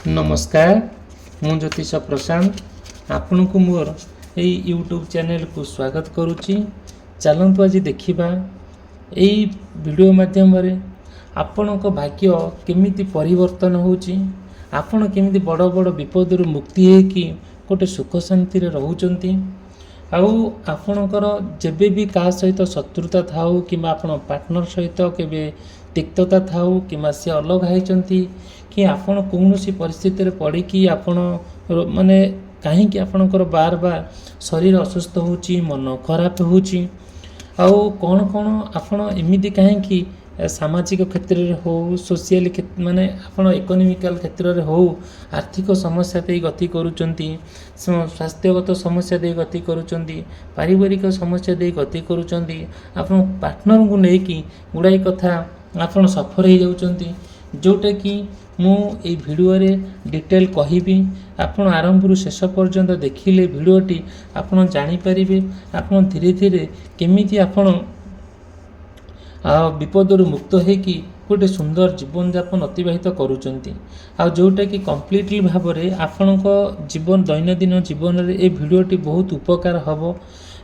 नमस्कार मु ज्योतिष प्रशांत आपण को मोर यही यूट्यूब चैनल को स्वागत करुच्ची। चलतु आज देखा यही वीडियो माध्यम आपण भाग्य केमिति परिवर्तन होची, आपण केमिति बड़ बड़ विपद मुक्ति होकि गोटे सुख शांति रोचंती। आउ आपणकर जेबे भी का सहित शत्रुता थाऊ कि आपण पार्टनर सहित केबे तिक्तता थाऊ कि सी अलग होती कि आपण कौन सी परिस्थिति पड़ी कि आपण माने कहीं आपणकर बार बार शरीर असुस्थ होची, मन खराब होची। आउ कौन कौन आपण एमिदी कहीं सामाजिक क्षेत्र में हो, सोशियल माने आपण इकोनॉमिकल क्षेत्र में हो, आर्थिक समस्या दे गति करुचंती, स्वास्थ्यगत समस्या दे गति करुचंती, पारिवारिक समस्या दे गति करुचंती, आपण पार्टनर को लेकिन गुड़ाई कथा आपण सफर हो जाउचंती, जोटा कि मु ए वीडियो रे डिटेल कहिबी। आपण आरंभ रु शेष पर्यंत देखिले वीडियोटी आपण जानि परिबे आपण धीरे धीरे केमिति आपण विपदरू मुक्त होकि गोटे सुंदर जीवन यापन अतिबाहित करुचंती। आ जोटा कि कंप्लीटली भाव में आपण जीवन दैनंदिन जीवन में ए वीडियोटी बहुत उपकार हम।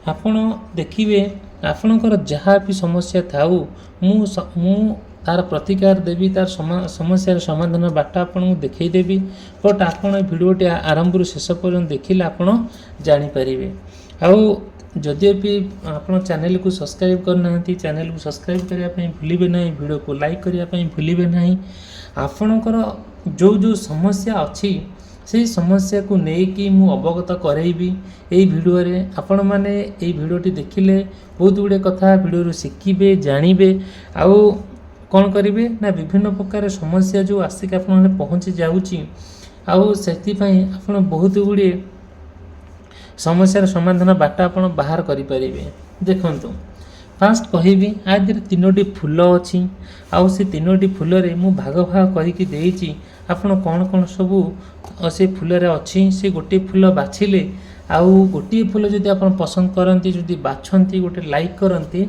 आपण देखिए आपणकर जहाँ भी समस्या थाऊ मु तार प्रतिकार देवी, तार समस्या समाधान बाट आपको देखईदेवी। बट आपण वीडियोटी आरंभ रु शेष पर्यंत देखिले आपण जानीपारे। आउ जदि भी आप चैनल को सब्सक्राइब करना, चैनल को सब्सक्राइब करने भूलिए ना, वीडियो को लाइक करने भूलिए ना। आपणकर जो जो समस्या अच्छी से समस्या को लेकिन मु अवगत करैबी यही वीडियो रे। आपण माने यही वीडियोटी देखिले बहुत गुड़े कथा वीडियो शिखिबे, जानवे। आउ कौन करेंगे ना विभिन्न प्रकार समस्या जो आसिक आप पहुँची जाऊँगी, आउ से बहुत गुड़े समस्यार समाधान बाट आप बाहर करें। देखंतु फास्ट कहबी आज तीनोटी फूल अच्छी, आउ से तीनोटी फूल रे मु भाग भाग करके देइछि। आपण कौन कौन सबू से फूल रे अच्छी से गोटे फूल बाछिले, आउ गोटे फूल जदि आप पसंद करती, जदि बाछंती गोटे लाइक करती,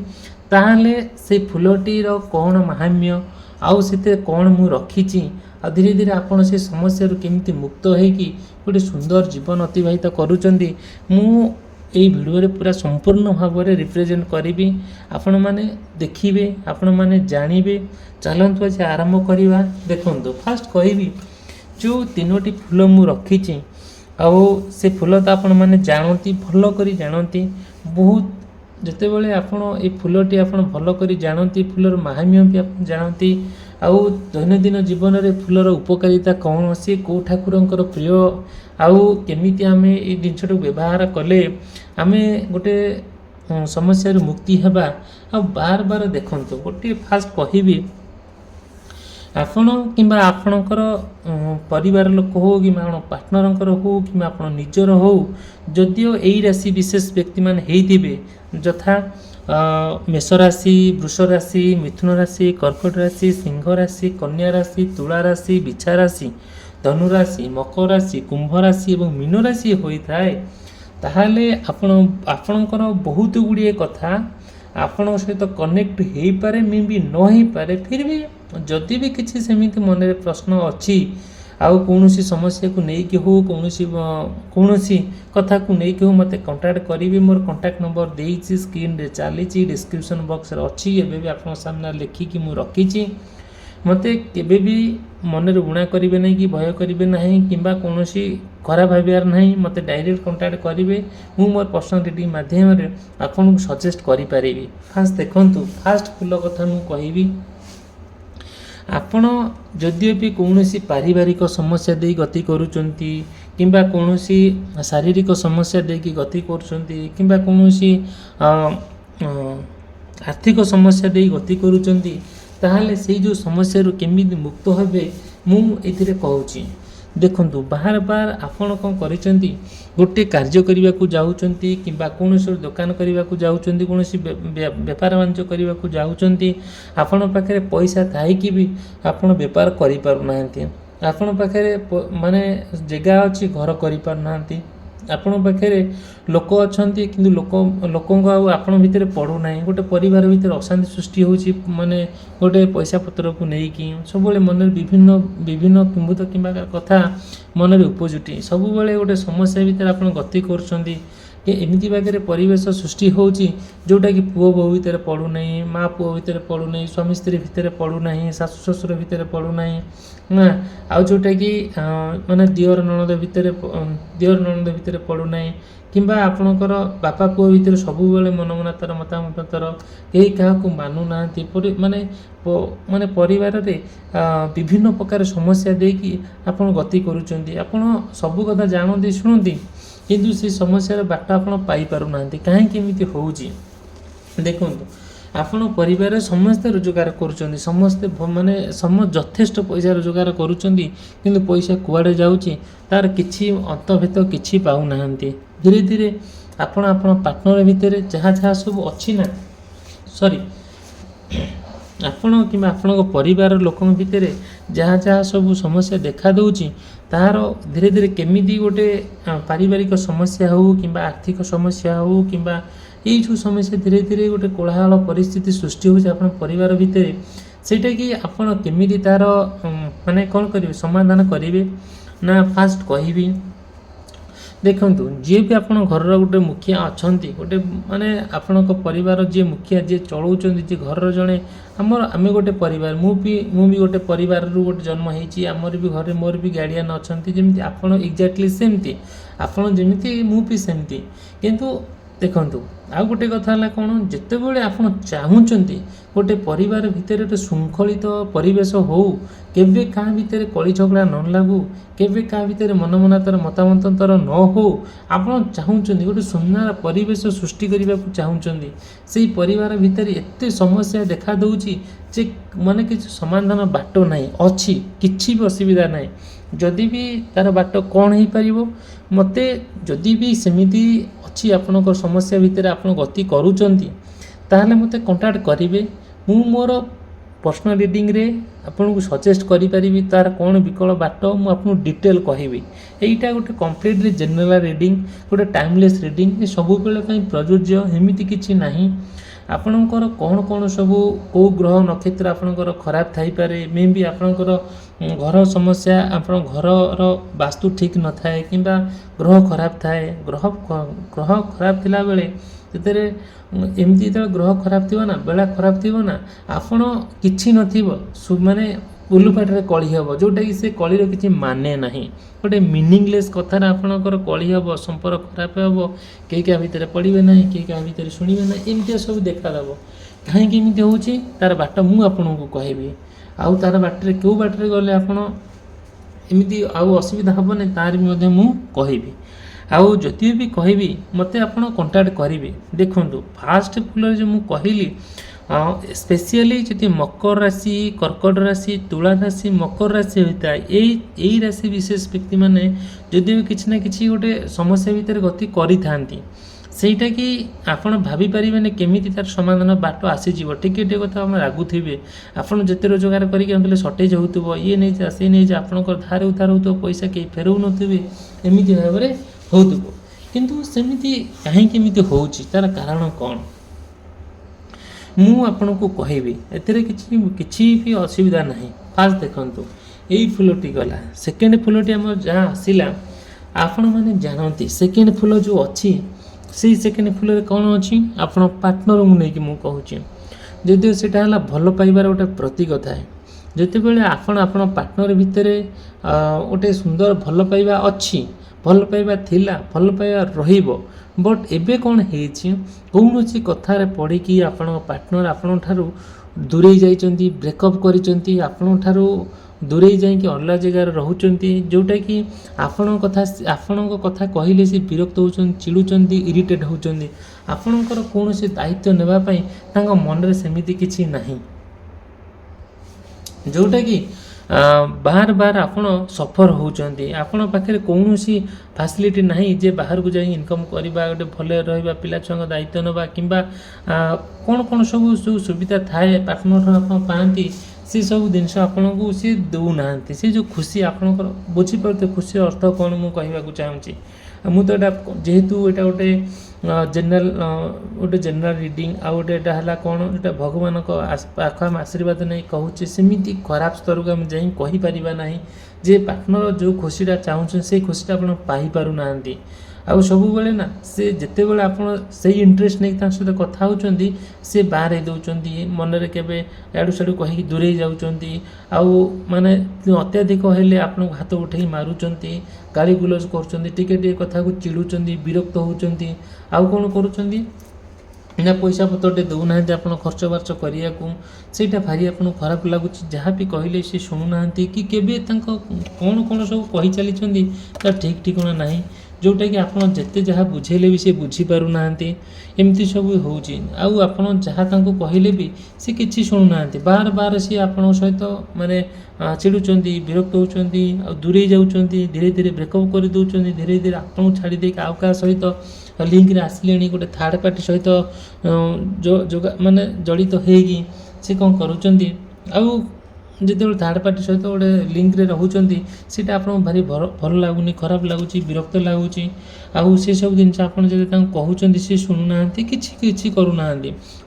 ताहले से फूलटीर कौन महाम्य आउ से कौन मु रखी आ धीरे धीरे आपन से समस्या केमिति मुक्त होकि गोटे सुंदर जीवन अतिबाहित करुचंदी। मु एई वीडियो रे पूरा संपूर्ण भाव में रिप्रेजेंट करी, आपण माने देखिबे, आपण माने जानिबे। चलंतु आज आरंभ करिबा। देखंतु फास्ट कहबी जो तीनोटी फूल मु रखी आउ से फूल तो आपण माने जानती, भल करी जानती। बहुत जिते बड़े आपण ये फूलटी आप भल कर जानती, फूलर महाम्य भी आप जानती। आउ दैनंदिन जीवन में फूलर उपकारिता कौन, सी कौ ठाकुरंकर प्रिय, आउ केमिति आमे ये जिनसटू व्यवहार कले आमे गोटे समस्या मुक्ति हेबा। आ बार बार देखंतु गोटे फास्ट कहबी आपण किंबा आपणकर परिवार लोक हो कि पार्टनरंकर हो कि आपण निजर हो, जदिओ यही राशि विशेष व्यक्ति मान हेइथिबे यथा मेष राशि, वृष राशि, मिथुन राशि, कर्कट राशि, सिंह राशि, कन्या राशि, तुला राशि, बिछा राशि, धनु राशि, मकर राशि, कुंभ राशि और मीन राशि होता है, ताहले आपणकर बहुत गुड़िए कथा आपण सहित कनेक्ट हो पारे, मे भी न हो पारे। फिर भी जदि भी किसी सेमिति मन में प्रश्न अच्छी, आउ कौन समस्या को लेकिन हो, कौन कथा को लेकिन हो, मत कंटाक्ट करेंगे। मोर कंटाक्ट नंबर देइछि, स्क्रीन रे चली, डिस्क्रिप्शन बॉक्स रे अच्छी, एबे भी आपन सामने लिखिकी मु रखी। मते केबे भी मन रे गुणा करेंगे नहीं कि भय करेंगे नहीं किंबा कौन खराब भावियार नहीं, मते डायरेक्ट कंटाक्ट करेंगे। मु मोर पर्सनल रीडिंग माध्यम रे आपन सजेस्ट करि पारिबी। फास्ट देखंतु फास्ट फूल कथा मु कहिबी। आपण जदिओ भी कौन पारिवारिक समस्या दे गति करुचंती किंबा कौन शारीरिक समस्या दे गति करुचंती किंबा कौन आर्थिक समस्या दे गति करुचंती, ताहले से जो समस्या केमिति मुक्त हेबे मु एथिरे कहूची। देखंतु बार बार आपण कौन करिसंती, गोटे कार्य करने को जाउचंती किंबा कौन दुकान करने को जाउचंती, कौन व्यापार वाणिज्य करने को जाउचंती, आपण पाखे पैसा थाई कि भी आपण व्यापार करि पारु नाहंती, आपण पाखे माने जगह अच्छी घर करि पारु नाहंती, ଆପଣ ପାଖରେ ଲୋକ ଅଛନ୍ତି କିନ୍ତୁ ଲୋକଙ୍କ ଆଉ ଆପଣ ଭିତରେ ପଡ଼ୁନାହିଁ। ଗୋଟେ ପରିବାର ଭିତରେ ଅଶାନ୍ତି ସୃଷ୍ଟି ହେଉଛି, ମାନେ ଗୋଟେ ପଇସା ପତ୍ରକୁ ନେଇକି ସବୁବେଳେ ମନରେ ବିଭିନ୍ନ କିମ୍ଭୂତ କିମ୍ବା କଥା ମନରେ ଉପଜୁଟି, ସବୁବେଳେ ଗୋଟେ ସମସ୍ୟା ଭିତରେ ଆପଣ ଗତି କରୁଛନ୍ତି। କି ଏମିତି ବାଗରେ ପରିବେଶ ସୃଷ୍ଟି ହେଉଛି ଯେଉଁଟାକି ପୁଅ ବୋହୂ ଭିତରେ ପଡ଼ୁନାହିଁ, ମା ପୁଅ ଭିତରେ ପଡ଼ୁନାହିଁ, ସ୍ୱାମୀ ସ୍ତ୍ରୀ ଭିତରେ ପଡ଼ୁନାହିଁ, ଶାଶୁ ଶ୍ୱଶୁର ଭିତରେ ପଡ଼ୁନାହିଁ ନା, ଆଉ ଯେଉଁଟାକି ମାନେ ଦିଅର ନଣନ୍ଦ ଭିତରେ ପଡ଼ୁନାହିଁ, କିମ୍ବା ଆପଣଙ୍କର ବାପା ପୁଅ ଭିତରେ ସବୁବେଳେ ମନମନାନ୍ତର ମତାମତାନ୍ତର, କେହି କାହାକୁ ମାନୁନାହାନ୍ତି, ମାନେ ପରିବାରରେ ବିଭିନ୍ନ ପ୍ରକାର ସମସ୍ୟା ଦେଇକି ଆପଣ ଗତି କରୁଛନ୍ତି। ଆପଣ ସବୁ କଥା ଜାଣନ୍ତି ଶୁଣନ୍ତି କିନ୍ତୁ ସେ ସମସ୍ୟାର ବାଟ ଆପଣ ପାଇପାରୁନାହାନ୍ତି। କାହିଁକି ଏମିତି ହେଉଛି ଦେଖନ୍ତୁ, ଆପଣ ପରିବାରରେ ସମସ୍ତେ ରୋଜଗାର କରୁଛନ୍ତି, ଯଥେଷ୍ଟ ପଇସା ରୋଜଗାର କରୁଛନ୍ତି, କିନ୍ତୁ ପଇସା କୁଆଡ଼େ ଯାଉଛି ତାର କିଛି ଅନ୍ତଭେଦ କିଛି ପାଉନାହାନ୍ତି। ଧୀରେ ଧୀରେ ଆପଣ ପାର୍ଟନର ଭିତରେ ଯାହା ସବୁ ଅଛି ନା, ଆପଣ କିମ୍ବା ଆପଣଙ୍କ ପରିବାର ଲୋକଙ୍କ ଭିତରେ ଯାହା ସବୁ ସମସ୍ୟା ଦେଖାଦେଉଛି ତାହାର ଧୀରେ ଧୀରେ କେମିତି ଗୋଟେ ପାରିବାରିକ ସମସ୍ୟା ହେଉ କିମ୍ବା ଆର୍ଥିକ ସମସ୍ୟା ହେଉ କିମ୍ବା ଏଇ ଯେଉଁ ସମସ୍ୟା ଧୀରେ ଧୀରେ ଗୋଟେ କୋଳାହଳ ପରିସ୍ଥିତି ସୃଷ୍ଟି ହେଉଛି ଆପଣଙ୍କ ପରିବାର ଭିତରେ, ସେଇଟାକି ଆପଣ କେମିତି ତାର କ'ଣ କରିବେ, ସମାଧାନ କରିବେ ନା ଫାଷ୍ଟ କହିବି। ଦେଖନ୍ତୁ, ଯିଏ ବି ଆପଣ ଘରର ଗୋଟେ ମୁଖିଆ ଅଛନ୍ତି, ଗୋଟେ ମାନେ ଆପଣଙ୍କ ପରିବାର ଯିଏ ମୁଖିଆ, ଯିଏ ଚଳାଉଛନ୍ତି, ଯିଏ ଘରର ଜଣେ ଆମେ ଗୋଟେ ପରିବାର, ମୁଁ ବି ଗୋଟେ ପରିବାରରୁ ଗୋଟେ ଜନ୍ମ ହେଇଛି, ଆମର ବି ଘରେ ମୋର ବି ଗାର୍ଡ଼ିଆନ୍ ଅଛନ୍ତି, ଯେମିତି ଆପଣ ଏକ୍ଜାକ୍ଟଲି ସେମିତି, ଆପଣ ଯେମିତି ମୁଁ ବି ସେମିତି। କିନ୍ତୁ ଦେଖନ୍ତୁ, ଆଉ ଗୋଟେ କଥା ହେଲା କ'ଣ, ଯେତେବେଳେ ଆପଣ ଚାହୁଁଛନ୍ତି ଗୋଟେ ପରିବାର ଭିତରେ ଗୋଟେ ଶୃଙ୍ଖଳିତ ପରିବେଶ ହେଉ, କେବେ କାହା ଭିତରେ କଳି ଝଗଡ଼ା ନ ଲାଗୁ, କେବେ କାହା ଭିତରେ ମନମନାନ୍ତର ମତାମତାନ୍ତର ନ ହେଉ, ଆପଣ ଚାହୁଁଛନ୍ତି ଗୋଟେ ସୁନ୍ଦର ପରିବେଶ ସୃଷ୍ଟି କରିବାକୁ ଚାହୁଁଛନ୍ତି, ସେଇ ପରିବାର ଭିତରେ ଏତେ ସମସ୍ୟା ଦେଖା ଦେଉଛି ଯେ ମାନେ କିଛି ସମାଧାନ ବାଟ ନାହିଁ, ଅଛି କିଛି ବି ଅସୁବିଧା ନାହିଁ। ଯଦି ବି ତା'ର ବାଟ କ'ଣ ହେଇପାରିବ, ମୋତେ ଯଦି ବି ସେମିତି ଅଛି ଆପଣଙ୍କ ସମସ୍ୟା ଭିତରେ ଆପଣ ଗତି କରୁଛନ୍ତି, ତାହେଲେ ମୋତେ କଣ୍ଟାକ୍ଟ କରିବେ। ମୁଁ ମୋର ପର୍ସନାଲ ରିଡ଼ିଂରେ ଆପଣଙ୍କୁ ସଜେଷ୍ଟ କରିପାରିବି ତା'ର କ'ଣ ବିକଳ୍ପ ବାଟ, ମୁଁ ଆପଣଙ୍କୁ ଡିଟେଲ୍ କହିବି। ଏଇଟା ଗୋଟେ କମ୍ପ୍ଲିଟଲି ଜେନେରାଲ ରିଡ଼ିଂ, ଗୋଟେ ଟାଇମଲେସ୍ ରିଡ଼ିଂ, ସବୁବେଳେ ପାଇଁ ପ୍ରଯୁଜ୍ୟ ଏମିତି କିଛି ନାହିଁ। ଆପଣଙ୍କର କ'ଣ ସବୁ କେଉଁ ଗ୍ରହ ନକ୍ଷତ୍ର ଆପଣଙ୍କର ଖରାପ ଥାଇପାରେ, ମେ ବି ଆପଣଙ୍କର ଘର ସମସ୍ୟା, ଆପଣଙ୍କ ଘରର ବାସ୍ତୁ ଠିକ୍ ନଥାଏ କିମ୍ବା ଗ୍ରହ ଖରାପ ଥାଏ। ଗ୍ରହ ଖରାପ ଥିଲାବେଳେ ସେଥିରେ ଏମିତି ଯେତେବେଳେ ଗ୍ରହ ଖରାପ ଥିବ ନା, ବେଳା ଖରାପ ଥିବ ନା, ଆପଣ କିଛି ନଥିବ, ମାନେ ଉଲୁପାଟିରେ କଳି ହେବ, ଯେଉଁଟାକି ସେ କଳିର କିଛି ମାନେ ନାହିଁ, ଗୋଟେ ମିନିଂଲେସ୍ କଥାରେ ଆପଣଙ୍କର କଳି ହେବ, ସମ୍ପର୍କ ଖରାପ ହେବ, କେହି କାହା ଭିତରେ ପଡ଼ିବେ ନାହିଁ, କେହି କାହା ଭିତରେ ଶୁଣିବେ ନାହିଁ, ଏମିତିଆ ସବୁ ଦେଖାଦେବ। କାହିଁକି ଏମିତି ହେଉଛି ତା'ର ବାଟ ମୁଁ ଆପଣଙ୍କୁ କହିବି, ଆଉ ତା'ର ବାଟରେ କେଉଁ ବାଟରେ ଗଲେ ଆପଣ ଏମିତି ଆଉ ଅସୁବିଧା ହେବନି ତାର ବି ମଧ୍ୟ ମୁଁ କହିବି। ଆଉ ଯଦି ବି କହିବି ମୋତେ ଆପଣ କଣ୍ଟାକ୍ଟ କରିବେ। ଦେଖନ୍ତୁ, ଫାଷ୍ଟ ଫୁଲରେ ଯେ ମୁଁ କହିଲି ସ୍ପେସିଆଲି ଯଦି ମକର ରାଶି, କର୍କଟ ରାଶି, ତୁଳା ରାଶି, ମକର ରାଶି ହୋଇଥାଏ, ଏଇ ରାଶି ବିଶେଷ ବ୍ୟକ୍ତିମାନେ ଯଦି ବି କିଛି ନା କିଛି ଗୋଟେ ସମସ୍ୟା ଭିତରେ ଗତି କରିଥାନ୍ତି, ସେଇଟାକି ଆପଣ ଭାବିପାରିବେନି କେମିତି ତା'ର ସମାଧାନ ବାଟ ଆସିଯିବ। ଟିକେ କଥା ଆପଣ ରାଗୁଥିବେ, ଆପଣ ଯେତେ ରୋଜଗାର କରିକି ଆଣିଥିଲେ ସର୍ଟେଜ୍ ହେଉଥିବ, ଇଏ ନେଇଯା ସେ ନେଇଯା, ଆପଣଙ୍କର ଧାର ଉଧାର ହେଉଥିବ, ପଇସା କେହି ଫେରଉନଥିବେ, ଏମିତି ଭାବରେ ହେଉଥିବ। କିନ୍ତୁ ସେମିତି କାହିଁକି ଏମିତି ହେଉଛି, ତା'ର କାରଣ କ'ଣ ମୁଁ ଆପଣଙ୍କୁ କହିବି। ଏଥିରେ କିଛି ବି ଅସୁବିଧା ନାହିଁ। ଫାଷ୍ଟ ଦେଖନ୍ତୁ, ଏଇ ଫୁଲଟି ଗଲା, ସେକେଣ୍ଡ ଫୁଲଟି ଆମର ଯାହା ଆସିଲା, ଆପଣମାନେ ଜାଣନ୍ତି ସେକେଣ୍ଡ ଫୁଲ ଯେଉଁ ଅଛି, ସେଇ ସେକେଣ୍ଡ ଫୁଲରେ କ'ଣ ଅଛି, ଆପଣ ପାର୍ଟନରଙ୍କୁ ନେଇକି ମୁଁ କହୁଛି। ଯଦିଓ ସେଇଟା ହେଲା ଭଲ ପାଇବାର ଗୋଟେ ପ୍ରତୀକ ଥାଏ। ଯେତେବେଳେ ଆପଣ ପାର୍ଟନର ଭିତରେ ଗୋଟେ ସୁନ୍ଦର ଭଲ ପାଇବା ଅଛି, ଭଲ ପାଇବା ଥିଲା, ଭଲ ପାଇବା ରହିବ, ବଟ୍ ଏବେ କ'ଣ ହେଇଛି, କୌଣସି କଥାରେ ପଡ଼ିକି ଆପଣଙ୍କ ପାର୍ଟନର ଆପଣଙ୍କଠାରୁ ଦୂରେଇ ଯାଇଛନ୍ତି, ବ୍ରେକଅପ୍ କରିଛନ୍ତି, ଆପଣଙ୍କଠାରୁ ଦୂରେଇ ଯାଇକି ଅଲଗା ଜାଗାରେ ରହୁଛନ୍ତି, ଯେଉଁଟାକି ଆପଣଙ୍କ କଥା କହିଲେ ସେ ବିରକ୍ତ ହେଉଛନ୍ତି, ଚିଡ଼ୁଛନ୍ତି, ଇରିଟେଟ୍ ହେଉଛନ୍ତି। ଆପଣଙ୍କର କୌଣସି ଦାୟିତ୍ୱ ନେବା ପାଇଁ ତାଙ୍କ ମନରେ ସେମିତି କିଛି ନାହିଁ, ଯେଉଁଟାକି ବାର ଆପଣ ସଫର ହେଉଛନ୍ତି। ଆପଣଙ୍କ ପାଖରେ କୌଣସି ଫ୍ୟାସିଲିଟି ନାହିଁ ଯେ ବାହାରକୁ ଯାଇ ଇନକମ୍ କରିବା, ଗୋଟେ ଭଲରେ ରହିବା, ପିଲା ଛୁଆଙ୍କ ଦାୟିତ୍ୱ ନେବା, କିମ୍ବା କ'ଣ ସବୁ ସୁବିଧା ଥାଏ ପାର୍ଟନରଠାରୁ ଆପଣ ପାଆନ୍ତି, से सब जिनस आपको सी दौना से जो खुशी आपंकर बुझीपे खुशी अर्थ कौन मुझे कहवाक चाहूँगी मुझे तो जेहेतु यहाँ गोटे जेनराल गोटे जेनराल रिडिंग आउ गोटे है कौन जो भगवान पाख आशीर्वाद नहीं कहूँ सेमती खराब स्तर को आम जापर ना जे पार्टनर जो खुशीटा चाहूँ से खुशीटा आप पाइपार ना आउ सब बेले ना से जिते बड़े आप इंटरेस्ट नहीं सहित कथा होती सी बाहर दौरान मनरे केवे याडू साड़ू कहीकि दूरे जाऊँच आउ माने अत्याधिक हेले आपन हाथ उठे मारुंट गाड़ी गुलज कर कथा को चिड़ुंट विरक्त होती आउ कौन करुँच ना पैसा पत्रटे दौना आप खर्च बार्च करने को भारी आपको खराब लगुच जहाँ भी कहले सी शुणुना कि केवे कौन कौन सब कही चली ठीक ठिकाना ना जोटा कि आप जिते जहाँ बुझेले भी सी बुझीपार ना एमती सब होऊँ जहाँ कहले भी सी किसी शुणुना बार बार सी आप सहित माने चिड़ुंट विरक्त होती दूरे जाऊँच धीरे धीरे ब्रेकअप कर दौरान धीरे धीरे आपको छाड़ी आउ क्या सहित लिंक आसिले गोटे थर्ड पार्टी सहित जो माने जड़ित होगी सी कौन करुँच जिते थर्ड पार्टी सहित गोटे लिंक रे रोचंती सीटा आपको भारी भल लगुनि खराब लगुच विरक्त लगुच आउ से सब जिन आपड़ जब कहते सी शुणुना कि करूना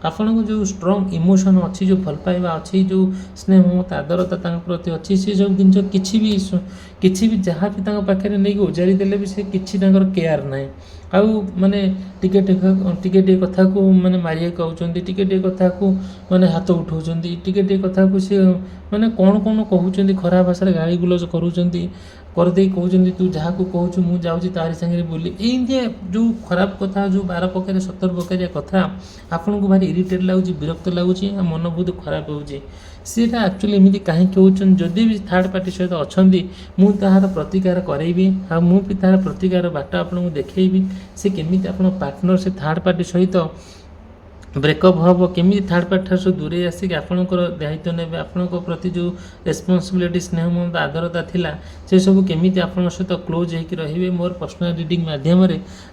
आपन को जो स्ट्रॉन्ग इमोशन अच्छी जो भल पाइबा अच्छी जो स्नेह ममता आदरता प्रति अच्छी से सब जिन किसी भी जहाँ भी पाखे नहीं उजारी देले भी से किसी केयर ना आउ माने टिके कथा को माने मारिया कहते टिके कथा को माने हाथ उठाऊँ टिके कथा को सी माने कौन कौन कहते खराब भाषा गाड़ी गुलज करदे कहते तू जहाँ को कहूँ मुझे जाऊँगी तारी सागर बोली ये जो खराब कथा जो 12 प्रकार 17 प्रकार कथा आपन को भारी इरिटेट लगुच विरक्त लगुच मन बहुत खराब होची सीटा एक्चुअली एमती कहीं होती जदि भी थर्ड पार्टी सहित अच्छा मुझे तार प्रतिकार करेबी आ मुझे तार प्रतिकार बाट आपको देखी से केमी आप पार्टनर से थर्ड पार्टी सहित ब्रेकअप हम केमी थर्ड पार्टी सब दूरे आसिक आपणकर दायित्व ने आपण प्रति जो रेस्पॉन्सिबिलिटी स्नेह ममता आदरता थिला से सब केमी आपण सहित क्लोज होकर रे मोर पर्सनल रिडिंग माध्यम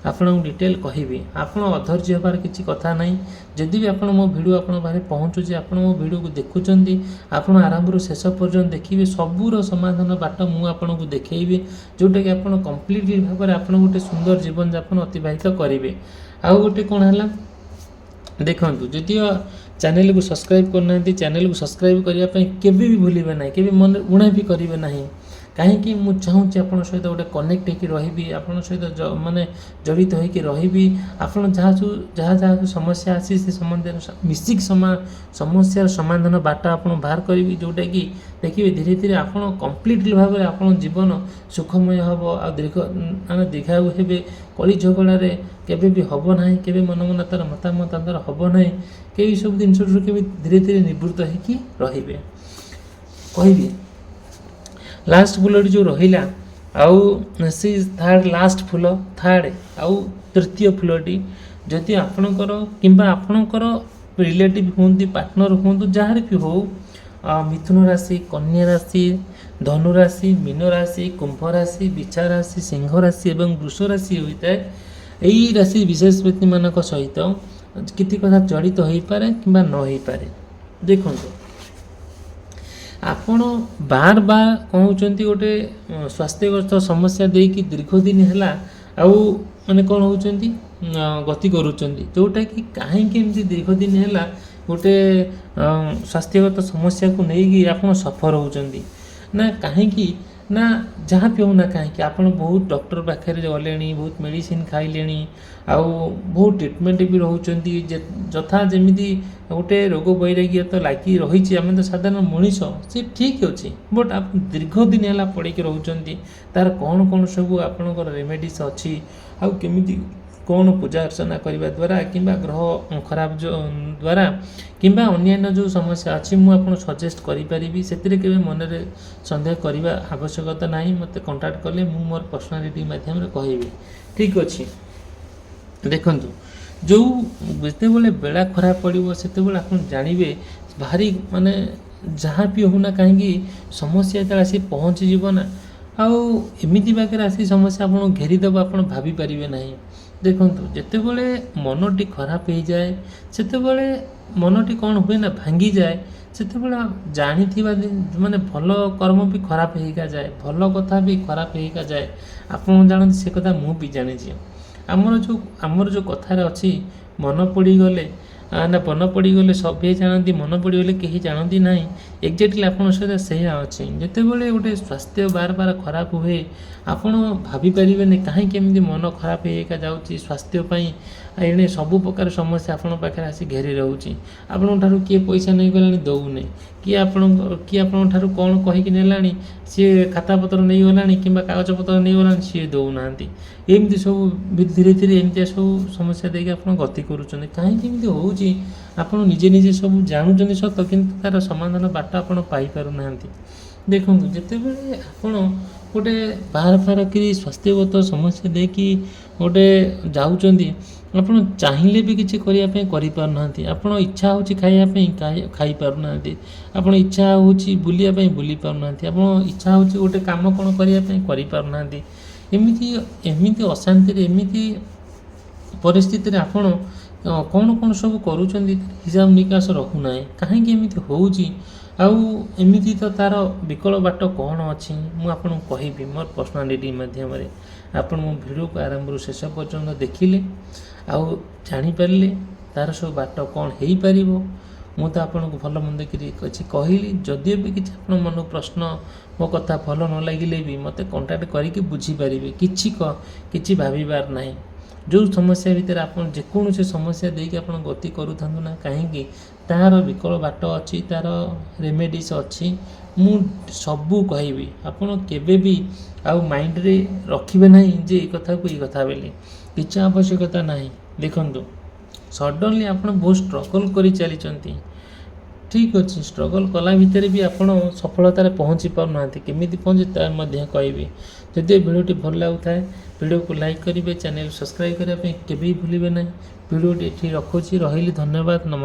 आपन डिटेल कहबी आप अधर्य होबार किसी कथा नहीं जदि भी आप मो भिडियो आप पाखे पहुँचुचे आप मो भिडियो को देखुं आप आरंभ शेष पर्यटन देखिए सबूर समाधान बाट मुझे देखी जोटा कि आप कम्प्लीटली भाव में आप गोटे सुंदर जीवन यापन अतिबाहित करेंगे आउ गोटे कौन है देखो जदि चैनल को सब्सक्राइब करना चैनल को सब्सक्राइब करने केवे भी भूलिए ना केवे मन उणा भी करेंगे ना कहीं मुझे चाहूँगी आप सहित गोटे कनेक्ट होकर रही आप सहित माने जड़ित होकर रही आप जहाँ जहाँ समस्या आसी से संबंध मिसिक समस्यार समाधान बाट आप बाहर करी जोटा कि देखिए धीरे धीरे आप कम्प्लीटली भाव में आप जीवन सुखमय हम आ दीर्घ माने दीर्घायु हे कली झगड़े केवे भी हम ना केवे मन मन तार मतामत तार हम ना कई सब जिन धीरे धीरे निवृत्त हो रे कह लास्ट फुलटी जो रहा आउ सी थर्ड लास्ट फुल थर्ड आउ तृतीय फुलटी जदि आपणकर किंबा आपणकर रिलेटिव हूँ पार्टनर हूँ जहाँ भी हो मिथुन राशि कन्या राशि धनु राशि मीन राशि कुंभ राशि बिछा राशि सिंह राशि एवं वृष राशि होता है यही राशि विशेष व्यक्ति मान सहित किति कथा जड़ित हो पारे कि न हो पारे देखो आपण बार बार कहते गोटे स्वास्थ्यग्रस्त समस्या देकी दीर्घ दिन है आउ माने कौन होती गति करुँच जोटा कि कहीं एमती दीर्घ दिन है गोटे स्वास्थ्यगत समस्या को लेकिन आप सफर होती ना कहीं ना जहाँ भी होना कहीं आप बहुत डॉक्टर पाखे गले बहुत मेडिसिन खाइले आउ बहुत ट्रिटमेंट भी रोचंती जथा जमी गोटे रोग वैराग्य तो लगी रही आम तो साधारण मनीष से ठीक अच्छे बट आप दीर्घ दिन है पड़ी रोचंती तार कौन कौन सब आपणकर रेमेडीज अच्छी आउ केमी कौन पूजा अर्चना करने द्वारा कि ग्रह खराब जो द्वारा कि अन्य जो समस्या अच्छी मुझे सजेस्ट करी से मन में सन्देह करने आवश्यकता ना मत कंटाक्ट कले मु मोर पर्सनल रिडिंग माध्यम कहि ठीक अच्छे देखु जो जिते बड़े बेला खराब पड़ो से आप जानवे भारी माने जहाँ भी होना कहीं समस्या जो आसी पहुँचीज ना आउ एमती बाकी आसी समस्या आप घेरीदेव आप भाभी पारे ना ଦେଖନ୍ତୁ ଯେତେବେଳେ ମନଟି ଖରାପ ହେଇଯାଏ ସେତେବେଳେ ମନଟି କ'ଣ ହୁଏ ନା ଭାଙ୍ଗିଯାଏ। ସେତେବେଳେ ଜାଣିଥିବା ମାନେ ଭଲ କର୍ମ ବି ଖରାପ ହେଇକା ଯାଏ, ଭଲ କଥା ବି ଖରାପ ହେଇକା ଯାଏ। ଆପଣ ଜାଣନ୍ତି ସେ କଥା, ମୁଁ ବି ଜାଣିଛି। ଆମର ଯେଉଁ କଥାରେ ଅଛି ମନ ପଡ଼ିଗଲେ ମନ ପଡ଼ିଗଲେ ସଭେ ଜାଣନ୍ତି, ମନ ପଡ଼ିଗଲେ କେହି ଜାଣନ୍ତି ନାହିଁ। ଏକ୍ଜାକ୍ଟଲି ଆପଣଙ୍କ ସହିତ ସେଇଆ ଅଛି। ଯେତେବେଳେ ଗୋଟେ ସ୍ୱାସ୍ଥ୍ୟ ବାର ଖରାପ ହୁଏ ଆପଣ ଭାବିପାରିବେନି କାହିଁକି ଏମିତି ମନ ଖରାପ ହେଇକା ଯାଉଛି ସ୍ୱାସ୍ଥ୍ୟ ପାଇଁ। ଏଣେ ସବୁ ପ୍ରକାର ସମସ୍ୟା ଆପଣଙ୍କ ପାଖରେ ଆସି ଘେରି ରହୁଛି। ଆପଣଙ୍କ ଠାରୁ କିଏ ପଇସା ନେଇଗଲାଣି ଦେଉନି, କିଏ ଆପଣଙ୍କ ଠାରୁ କ'ଣ କହିକି ନେଲାଣି, ସିଏ ଖାତାପତ୍ର ନେଇଗଲାଣି କିମ୍ବା କାଗଜପତ୍ର ନେଇଗଲାଣି, ସିଏ ଦେଉନାହାନ୍ତି। ଏମିତି ସବୁ ଧୀରେ ଧୀରେ ଏମିତିଆ ସବୁ ସମସ୍ୟା ଦେଇକି ଆପଣ ଗତି କରୁଛନ୍ତି। କାହିଁକି ଏମିତି ହେଉଛି ଆପଣ ନିଜେ ସବୁ ଜାଣୁଛନ୍ତି ସତ, କିନ୍ତୁ ତା'ର ସମାଧାନ ବାଟ ଆପଣ ପାଇପାରୁନାହାନ୍ତି। ଦେଖନ୍ତୁ ଯେତେବେଳେ ଆପଣ ଗୋଟେ ବାହାର କରି ସ୍ୱାସ୍ଥ୍ୟଗତ ସମସ୍ୟା ଦେଇକି ଗୋଟେ ଯାଉଛନ୍ତି, ଆପଣ ଚାହିଁଲେ ବି କିଛି କରିବା ପାଇଁ କରିପାରୁନାହାନ୍ତି। ଆପଣ ଇଚ୍ଛା ହେଉଛି ଖାଇବା ପାଇଁ ଖାଇପାରୁନାହାନ୍ତି, ଆପଣ ଇଚ୍ଛା ହେଉଛି ବୁଲିବା ପାଇଁ ବୁଲି ପାରୁନାହାନ୍ତି, ଆପଣ ଇଚ୍ଛା ହେଉଛି ଗୋଟେ କାମ କ'ଣ କରିବା ପାଇଁ କରିପାରୁନାହାନ୍ତି। ଏମିତି ଅଶାନ୍ତିରେ, ଏମିତି ପରିସ୍ଥିତିରେ ଆପଣ କ'ଣ ସବୁ କରୁଛନ୍ତି ହିସାବ ନିକାଶ ରହୁନାହିଁ। କାହିଁକି ଏମିତି ହେଉଛି ଆଉ ଏମିତି ତ ତା'ର ବିକଳ ବାଟ କ'ଣ ଅଛି ମୁଁ ଆପଣଙ୍କୁ କହିବି ମୋର ପର୍ସନାଲିଟି ମାଧ୍ୟମରେ। ଆପଣ ମୋ ଭିଡ଼ିଓକୁ ଆରମ୍ଭରୁ ଶେଷ ପର୍ଯ୍ୟନ୍ତ ଦେଖିଲେ ଆଉ ଜାଣିପାରିଲେ ତା'ର ସବୁ ବାଟ କ'ଣ ହେଇପାରିବ। ମୁଁ ତ ଆପଣଙ୍କୁ ଭଲ ମନ୍ଦ କିଛି କହିଲି। ଯଦିଓ ବି କିଛି ଆପଣ ମନକୁ ପ୍ରଶ୍ନ, ମୋ କଥା ଭଲ ନ ଲାଗିଲେ ବି ମୋତେ କଣ୍ଟାକ୍ଟ କରିକି ବୁଝିପାରିବେ। କିଛି ଭାବିବାର ନାହିଁ। ଯେଉଁ ସମସ୍ୟା ଭିତରେ ଆପଣ ଯେକୌଣସି ସମସ୍ୟା ଦେଇକି ଆପଣ ଗତି କରୁଥାନ୍ତୁ ନା କାହିଁକି, ତାହାର ବିକଳ ବାଟ ଅଛି, ତା'ର ରେମେଡ଼ିସ୍ ଅଛି। ମୁଁ ସବୁ କହିବି। ଆପଣ କେବେ ବି ଆଉ ମାଇଣ୍ଡରେ ରଖିବେ ନାହିଁ ଯେ ଏ କଥାକୁ ଏଇ କଥା ବୋଲି, କିଛି ଆବଶ୍ୟକତା ନାହିଁ। ଦେଖନ୍ତୁ ସଡନ୍ଲି ଆପଣ ବହୁତ ଷ୍ଟ୍ରଗଲ୍ କରି ଚାଲିଛନ୍ତି, ଠିକ୍ ଅଛି। ଷ୍ଟ୍ରଗଲ୍ କଲା ଭିତରେ ବି ଆପଣ ସଫଳତାରେ ପହଞ୍ଚି ପାରୁନାହାନ୍ତି। କେମିତି ପହଞ୍ଚି ତା ମଧ୍ୟ କହିବି। ଯଦି ଏ ଭିଡ଼ିଓଟି ଭଲ ଲାଗୁଥାଏ ଭିଡ଼ିଓକୁ ଲାଇକ୍ କରିବେ, ଚ୍ୟାନେଲ୍ ସବସ୍କ୍ରାଇବ୍ କରିବା ପାଇଁ କେବେ ବି ଭୁଲିବେ ନାହିଁ। ଭିଡ଼ିଓଟି ଏଠି ରଖୁଛି, ରହିଲି, ଧନ୍ୟବାଦ, ନମସ୍କାର।